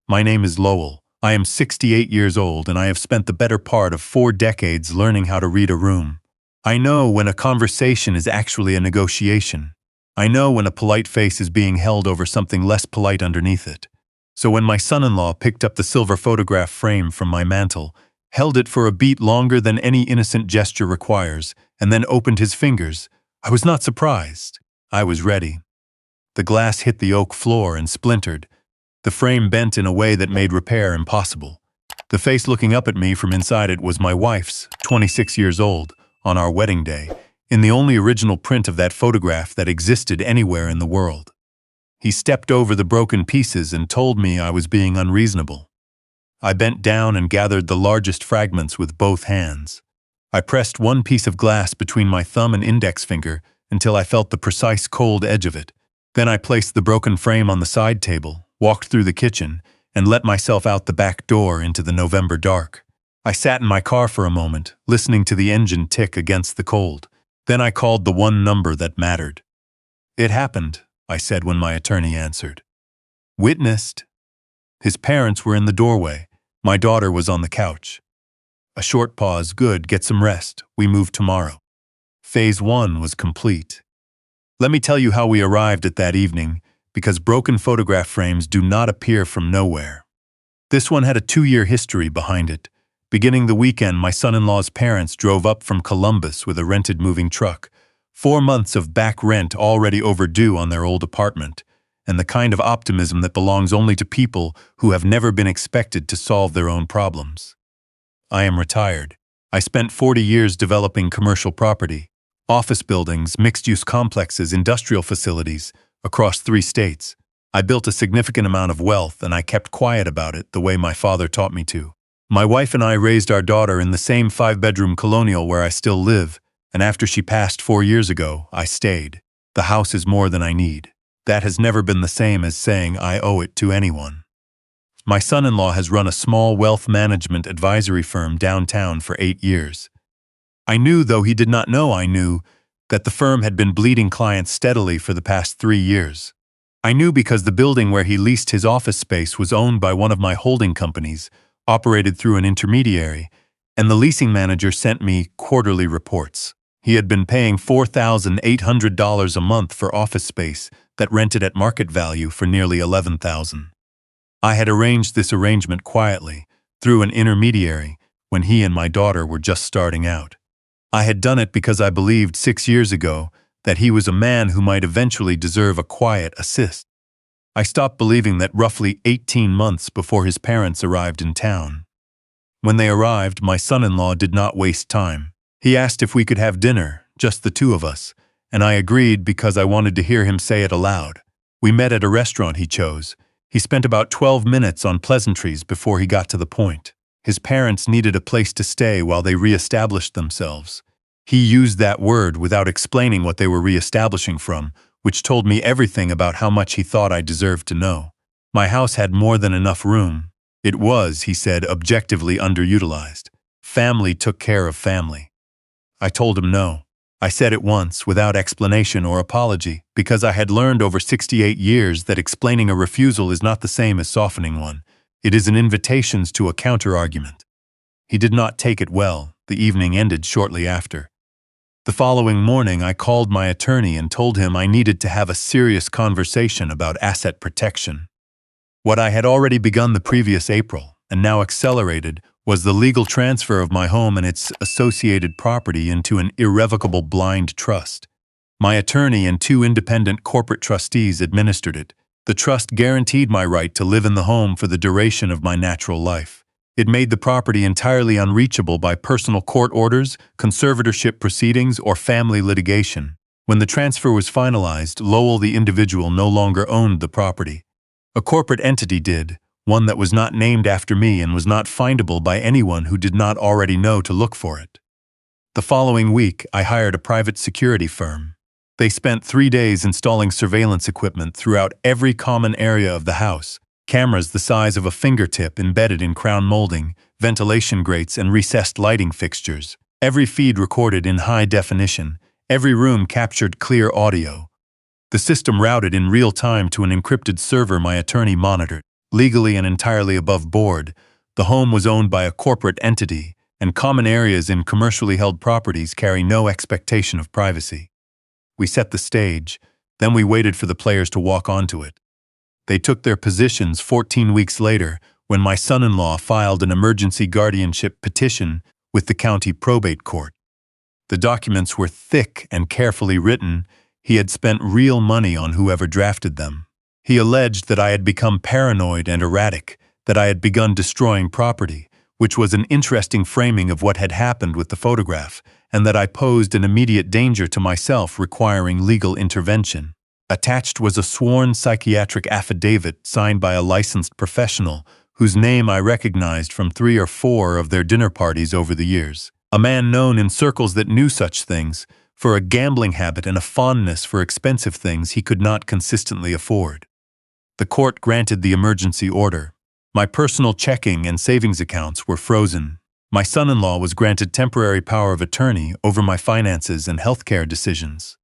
My name is Lowell. I am 68 years old and I have spent the better part of 4 decades learning how to read a room. I know when a conversation is actually a negotiation. I know when a polite face is being held over something less polite underneath it. So when my son-in-law picked up the silver photograph frame from my mantel, held it for a beat longer than any innocent gesture requires, and then opened his fingers, I was not surprised. I was ready. The glass hit the oak floor and splintered. The frame bent in a way that made repair impossible. The face looking up at me from inside it was my wife's, 26 years old, on our wedding day, in the only original print of that photograph that existed anywhere in the world. He stepped over the broken pieces and told me I was being unreasonable. I bent down and gathered the largest fragments with both hands. I pressed one piece of glass between my thumb and index finger until I felt the precise cold edge of it. Then I placed the broken frame on the side table, walked through the kitchen, and let myself out the back door into the November dark. I sat in my car for a moment, listening to the engine tick against the cold. Then I called the one number that mattered. "It happened," I said when my attorney answered. "Witnessed." His parents were in the doorway. My daughter was on the couch. A short pause. "Good, get some rest. We move tomorrow." Phase 1 was complete. Let me tell you how we arrived at that evening, because broken photograph frames do not appear from nowhere. This one had a 2-year history behind it. Beginning the weekend, my son-in-law's parents drove up from Columbus with a rented moving truck. 4 months of back rent already overdue on their old apartment, and the kind of optimism that belongs only to people who have never been expected to solve their own problems. I am retired. I spent 40 years developing commercial property, office buildings, mixed-use complexes, industrial facilities, across 3 states. I built a significant amount of wealth, and I kept quiet about it the way my father taught me to. My wife and I raised our daughter in the same 5-bedroom colonial where I still live, and after she passed 4 years ago, I stayed. The house is more than I need. That has never been the same as saying I owe it to anyone. My son-in-law has run a small wealth management advisory firm downtown for 8 years. I knew, though he did not know I knew, that the firm had been bleeding clients steadily for the past 3 years. I knew because the building where he leased his office space was owned by one of my holding companies, operated through an intermediary, and the leasing manager sent me quarterly reports. He had been paying $4,800 a month for office space that rented at market value for nearly $11,000. I had arranged this arrangement quietly, through an intermediary, when he and my daughter were just starting out. I had done it because I believed 6 years ago that he was a man who might eventually deserve a quiet assist. I stopped believing that roughly 18 months before his parents arrived in town. When they arrived, my son-in-law did not waste time. He asked if we could have dinner, just the 2 of us, and I agreed because I wanted to hear him say it aloud. We met at a restaurant he chose. He spent about 12 minutes on pleasantries before he got to the point. His parents needed a place to stay while they re-established themselves. He used that word without explaining what they were re-establishing from, which told me everything about how much he thought I deserved to know. My house had more than enough room. It was, he said, objectively underutilized. Family took care of family. I told him no. I said it once, without explanation or apology, because I had learned over 68 years that explaining a refusal is not the same as softening one. It is an invitation to a counter-argument. He did not take it well. The evening ended shortly after. The following morning, I called my attorney and told him I needed to have a serious conversation about asset protection. What I had already begun the previous April, and now accelerated, was the legal transfer of my home and its associated property into an irrevocable blind trust. My attorney and 2 independent corporate trustees administered it. The trust guaranteed my right to live in the home for the duration of my natural life. It made the property entirely unreachable by personal court orders, conservatorship proceedings, or family litigation. When the transfer was finalized, Lowell the individual no longer owned the property. A corporate entity did, one that was not named after me and was not findable by anyone who did not already know to look for it. The following week, I hired a private security firm. They spent 3 days installing surveillance equipment throughout every common area of the house. Cameras the size of a fingertip embedded in crown molding, ventilation grates, and recessed lighting fixtures. Every feed recorded in high definition. Every room captured clear audio. The system routed in real time to an encrypted server my attorney monitored. Legally and entirely above board, the home was owned by a corporate entity, and common areas in commercially held properties carry no expectation of privacy. We set the stage, then we waited for the players to walk onto it. They took their positions 14 weeks later when my son-in-law filed an emergency guardianship petition with the county probate court. The documents were thick and carefully written. He had spent real money on whoever drafted them. He alleged that I had become paranoid and erratic, that I had begun destroying property, which was an interesting framing of what had happened with the photograph, and that I posed an immediate danger to myself requiring legal intervention. Attached was a sworn psychiatric affidavit signed by a licensed professional whose name I recognized from 3 or 4 of their dinner parties over the years. A man known in circles that knew such things, for a gambling habit and a fondness for expensive things he could not consistently afford. The court granted the emergency order. My personal checking and savings accounts were frozen. My son-in-law was granted temporary power of attorney over my finances and healthcare decisions.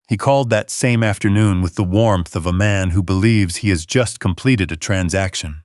He called that same afternoon with the warmth of a man who believes he has just completed a transaction.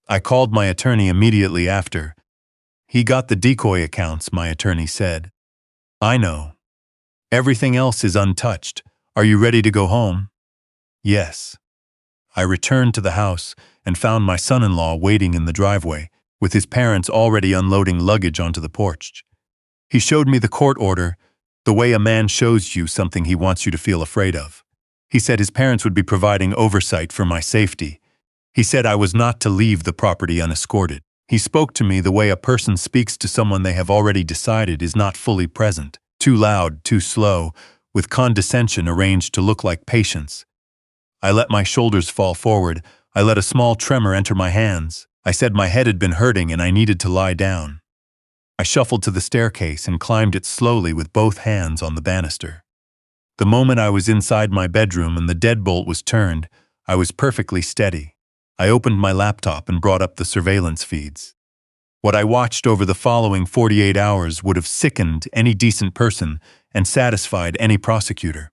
I called my attorney immediately after. He got the decoy accounts, my attorney said. I know. Everything else is untouched. Are you ready to go home? Yes. I returned to the house and found my son-in-law waiting in the driveway, with his parents already unloading luggage onto the porch. He showed me the court order, the way a man shows you something he wants you to feel afraid of. He said his parents would be providing oversight for my safety. He said I was not to leave the property unescorted. He spoke to me the way a person speaks to someone they have already decided is not fully present, too loud, too slow, with condescension arranged to look like patience. I let my shoulders fall forward. I let a small tremor enter my hands. I said my head had been hurting and I needed to lie down. I shuffled to the staircase and climbed it slowly with both hands on the banister. The moment I was inside my bedroom and the deadbolt was turned, I was perfectly steady. I opened my laptop and brought up the surveillance feeds. What I watched over the following 48 hours would have sickened any decent person and satisfied any prosecutor.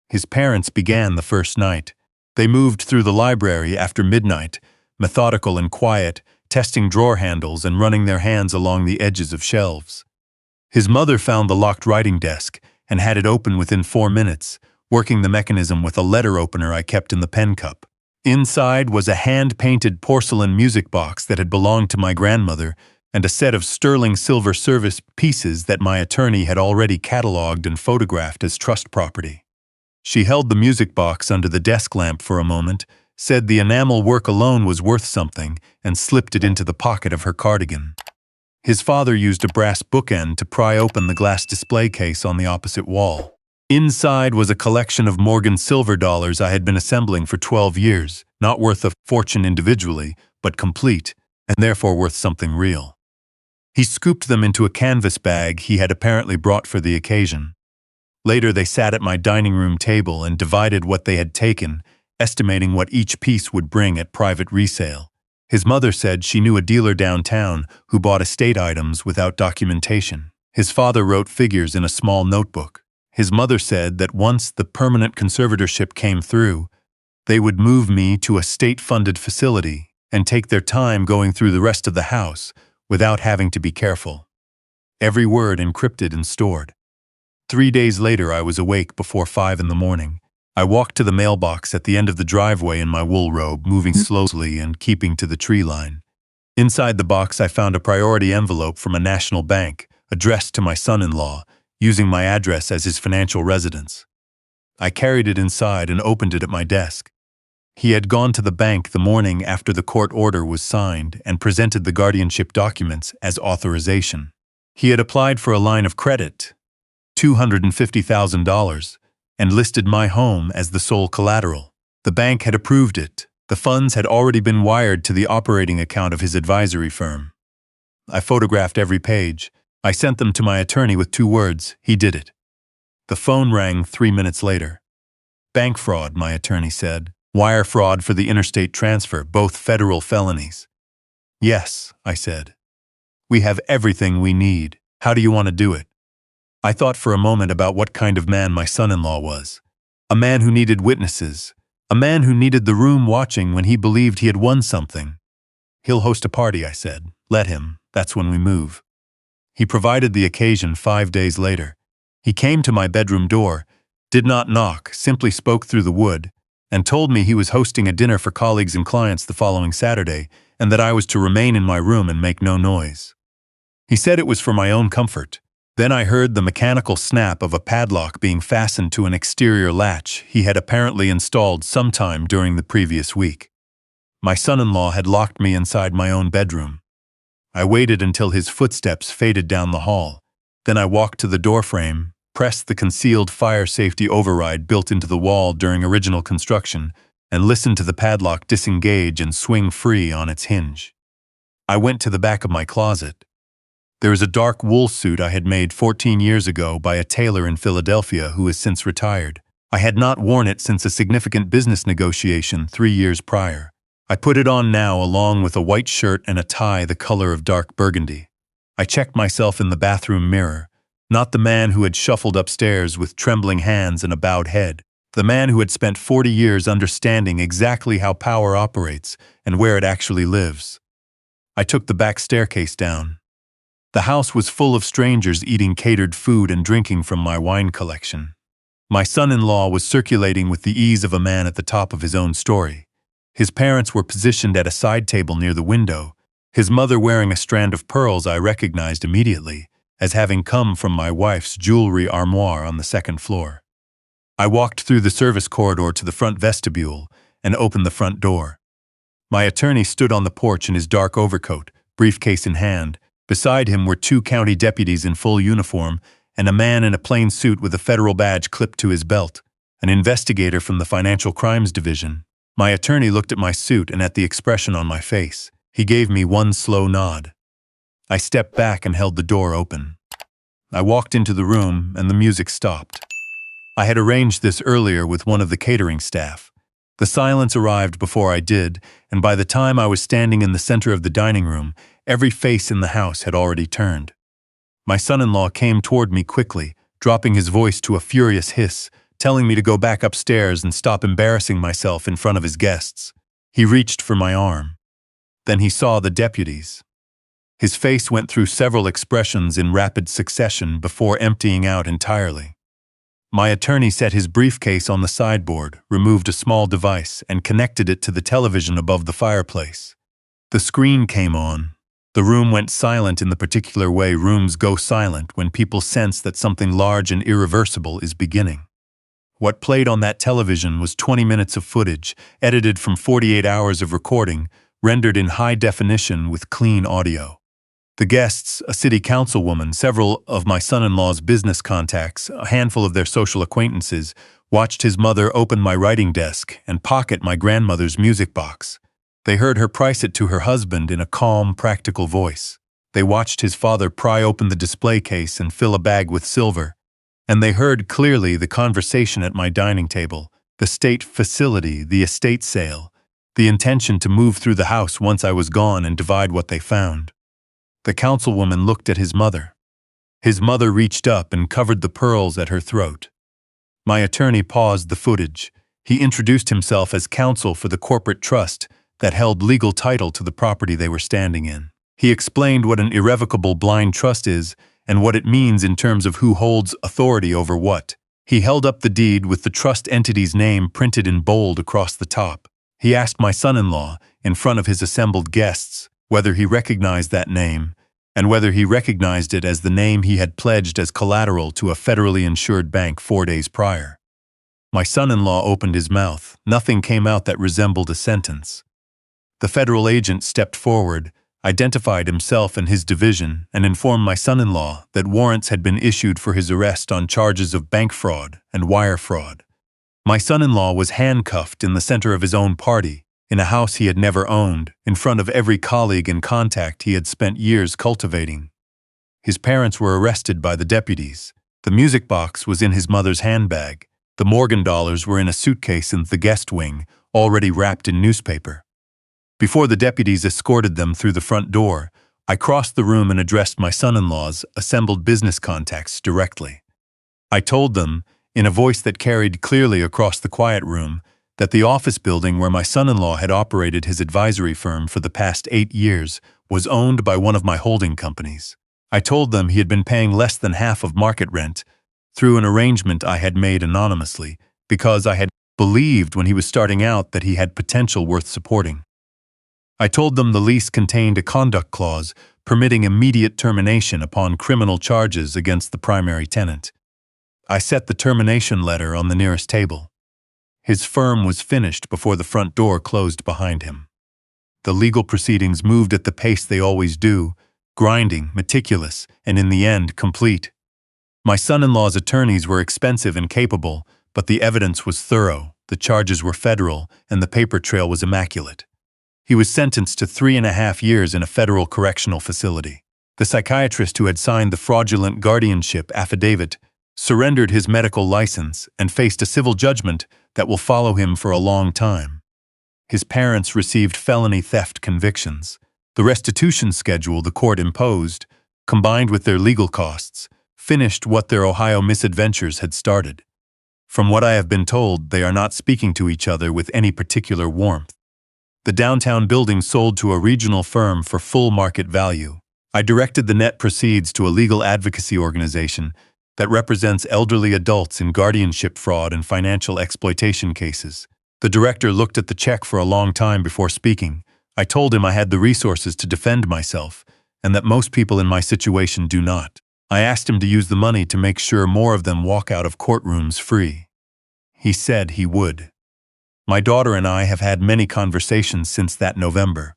His parents began the first night. They moved through the library after midnight, methodical and quiet, testing drawer handles and running their hands along the edges of shelves. His mother found the locked writing desk and had it open within 4 minutes, working the mechanism with a letter opener I kept in the pen cup. Inside was a hand-painted porcelain music box that had belonged to my grandmother and a set of sterling silver service pieces that my attorney had already catalogued and photographed as trust property. She held the music box under the desk lamp for a moment, said the enamel work alone was worth something, and slipped it into the pocket of her cardigan. His father used a brass bookend to pry open the glass display case on the opposite wall. Inside was a collection of Morgan silver dollars I had been assembling for 12 years, not worth a fortune individually, but complete, and therefore worth something real. He scooped them into a canvas bag he had apparently brought for the occasion. Later they sat at my dining room table and divided what they had taken, estimating what each piece would bring at private resale. His mother said she knew a dealer downtown who bought estate items without documentation. His father wrote figures in a small notebook. His mother said that once the permanent conservatorship came through, they would move me to a state-funded facility and take their time going through the rest of the house without having to be careful. Every word encrypted and stored. 3 days later, I was awake before 5 in the morning. I walked to the mailbox at the end of the driveway in my wool robe, moving slowly and keeping to the tree line. Inside the box, I found a priority envelope from a national bank, addressed to my son-in-law, using my address as his financial residence. I carried it inside and opened it at my desk. He had gone to the bank the morning after the court order was signed and presented the guardianship documents as authorization. He had applied for a line of credit, $250,000, and listed my home as the sole collateral. The bank had approved it. The funds had already been wired to the operating account of his advisory firm. I photographed every page. I sent them to my attorney with 2 words, he did it. The phone rang 3 minutes later. Bank fraud, my attorney said. Wire fraud for the interstate transfer, both federal felonies. Yes, I said. We have everything we need. How do you want to do it? I thought for a moment about what kind of man my son-in-law was. A man who needed witnesses. A man who needed the room watching when he believed he had won something. He'll host a party, I said. Let him. That's when we move. He provided the occasion 5 days later. He came to my bedroom door, did not knock, simply spoke through the wood, and told me he was hosting a dinner for colleagues and clients the following Saturday, and that I was to remain in my room and make no noise. He said it was for my own comfort. Then I heard the mechanical snap of a padlock being fastened to an exterior latch he had apparently installed sometime during the previous week. My son-in-law had locked me inside my own bedroom. I waited until his footsteps faded down the hall. Then I walked to the doorframe, pressed the concealed fire safety override built into the wall during original construction, and listened to the padlock disengage and swing free on its hinge. I went to the back of my closet. There is a dark wool suit I had made 14 years ago by a tailor in Philadelphia who has since retired. I had not worn it since a significant business negotiation 3 years prior. I put it on now along with a white shirt and a tie the color of dark burgundy. I checked myself in the bathroom mirror, not the man who had shuffled upstairs with trembling hands and a bowed head, the man who had spent 40 years understanding exactly how power operates and where it actually lives. I took the back staircase down. The house was full of strangers eating catered food and drinking from my wine collection. My son-in-law was circulating with the ease of a man at the top of his own story. His parents were positioned at a side table near the window, his mother wearing a strand of pearls I recognized immediately as having come from my wife's jewelry armoire on the second floor. I walked through the service corridor to the front vestibule and opened the front door. My attorney stood on the porch in his dark overcoat, briefcase in hand. Beside him were 2 county deputies in full uniform and a man in a plain suit with a federal badge clipped to his belt, an investigator from the Financial Crimes Division. My attorney looked at my suit and at the expression on my face. He gave me one slow nod. I stepped back and held the door open. I walked into the room and the music stopped. I had arranged this earlier with one of the catering staff. The silence arrived before I did, and by the time I was standing in the center of the dining room, every face in the house had already turned. My son-in-law came toward me quickly, dropping his voice to a furious hiss, telling me to go back upstairs and stop embarrassing myself in front of his guests. He reached for my arm. Then he saw the deputies. His face went through several expressions in rapid succession before emptying out entirely. My attorney set his briefcase on the sideboard, removed a small device, and connected it to the television above the fireplace. The screen came on. The room went silent in the particular way rooms go silent when people sense that something large and irreversible is beginning. What played on that television was 20 minutes of footage, edited from 48 hours of recording, rendered in high definition with clean audio. The guests, a city councilwoman, several of my son-in-law's business contacts, a handful of their social acquaintances, watched his mother open my writing desk and pocket my grandmother's music box. They heard her price it to her husband in a calm, practical voice. They watched his father pry open the display case and fill a bag with silver. And they heard clearly the conversation at my dining table, the state facility, the estate sale, the intention to move through the house once I was gone and divide what they found. The councilwoman looked at his mother. His mother reached up and covered the pearls at her throat. My attorney paused the footage. He introduced himself as counsel for the corporate trust that held legal title to the property they were standing in. He explained what an irrevocable blind trust is and what it means in terms of who holds authority over what. He held up the deed with the trust entity's name printed in bold across the top. He asked my son-in-law, in front of his assembled guests, whether he recognized that name, and whether he recognized it as the name he had pledged as collateral to a federally insured bank 4 days prior. My son-in-law opened his mouth. Nothing came out that resembled a sentence. The federal agent stepped forward, identified himself and his division, and informed my son-in-law that warrants had been issued for his arrest on charges of bank fraud and wire fraud. My son-in-law was handcuffed in the center of his own party, in a house he had never owned, in front of every colleague and contact he had spent years cultivating. His parents were arrested by the deputies. The music box was in his mother's handbag. The Morgan dollars were in a suitcase in the guest wing, already wrapped in newspaper. Before the deputies escorted them through the front door, I crossed the room and addressed my son-in-law's assembled business contacts directly. I told them, in a voice that carried clearly across the quiet room, that the office building where my son-in-law had operated his advisory firm for the past 8 years was owned by one of my holding companies. I told them he had been paying less than half of market rent through an arrangement I had made anonymously because I had believed when he was starting out that he had potential worth supporting. I told them the lease contained a conduct clause permitting immediate termination upon criminal charges against the primary tenant. I set the termination letter on the nearest table. His firm was finished before the front door closed behind him. The legal proceedings moved at the pace they always do, grinding, meticulous, and in the end, complete. My son-in-law's attorneys were expensive and capable, but the evidence was thorough, the charges were federal, and the paper trail was immaculate. He was sentenced to 3.5 years in a federal correctional facility. The psychiatrist who had signed the fraudulent guardianship affidavit surrendered his medical license and faced a civil judgment that will follow him for a long time. His parents received felony theft convictions. The restitution schedule the court imposed, combined with their legal costs, finished what their Ohio misadventures had started. From what I have been told, they are not speaking to each other with any particular warmth. The downtown building sold to a regional firm for full market value. I directed the net proceeds to a legal advocacy organization that represents elderly adults in guardianship fraud and financial exploitation cases. The director looked at the check for a long time before speaking. I told him I had the resources to defend myself, and that most people in my situation do not. I asked him to use the money to make sure more of them walk out of courtrooms free. He said he would. My daughter and I have had many conversations since that November.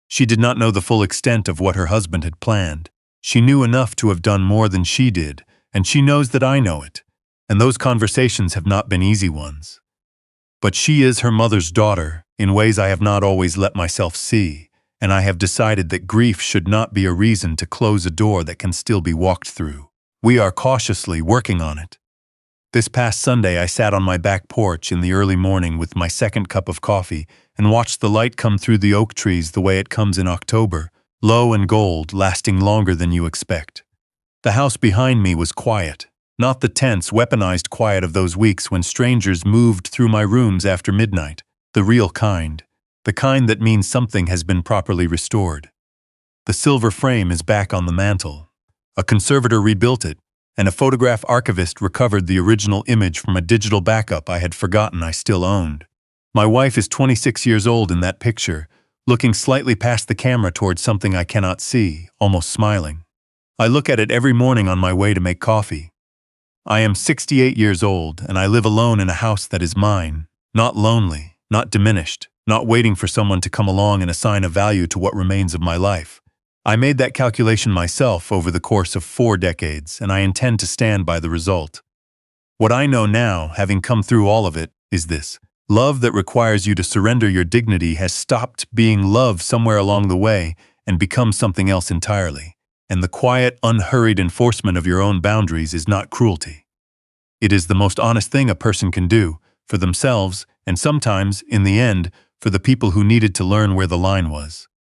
She did not know the full extent of what her husband had planned. She knew enough to have done more than she did, and she knows that I know it, and those conversations have not been easy ones. But she is her mother's daughter in ways I have not always let myself see, and I have decided that grief should not be a reason to close a door that can still be walked through. We are cautiously working on it. This past Sunday, I sat on my back porch in the early morning with my second cup of coffee and watched the light come through the oak trees the way it comes in October, low and gold, lasting longer than you expect. The house behind me was quiet, not the tense, weaponized quiet of those weeks when strangers moved through my rooms after midnight, the real kind, the kind that means something has been properly restored. The silver frame is back on the mantel. A conservator rebuilt it, and a photograph archivist recovered the original image from a digital backup I had forgotten I still owned. My wife is 26 years old in that picture, looking slightly past the camera towards something I cannot see, almost smiling. I look at it every morning on my way to make coffee. I am 68 years old, and I live alone in a house that is mine, not lonely, not diminished, not waiting for someone to come along and assign a value to what remains of my life. I made that calculation myself over the course of 4 decades, and I intend to stand by the result. What I know now, having come through all of it, is this. Love that requires you to surrender your dignity has stopped being love somewhere along the way and become something else entirely. And the quiet, unhurried enforcement of your own boundaries is not cruelty. It is the most honest thing a person can do, for themselves, and sometimes, in the end, for the people who needed to learn where the line was.